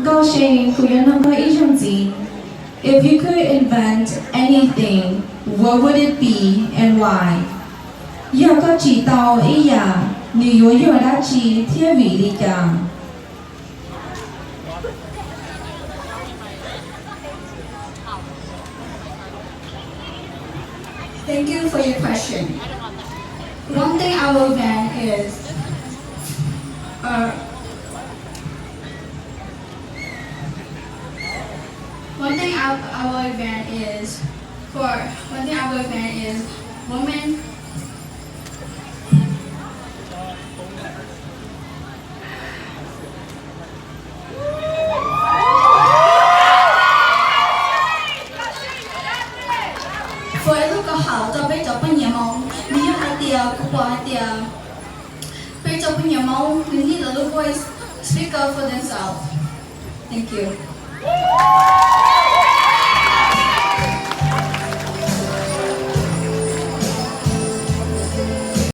Gaussian Kuyananga Agency. If you could invent anything, what would it be and why? Giờ có chỉ tàu ấy à, nếu giờ đã chỉ thiên vị lý cả. Thank you for your question. One thing I will ban is uh, one thing I will ban is women for lúc có hảo cho bé cho bao nhiêu mong nếu như hai tia cũng bỏ hai tia bé cho bao nhiêu mong we need a little voice speak up for themselves. Thank you.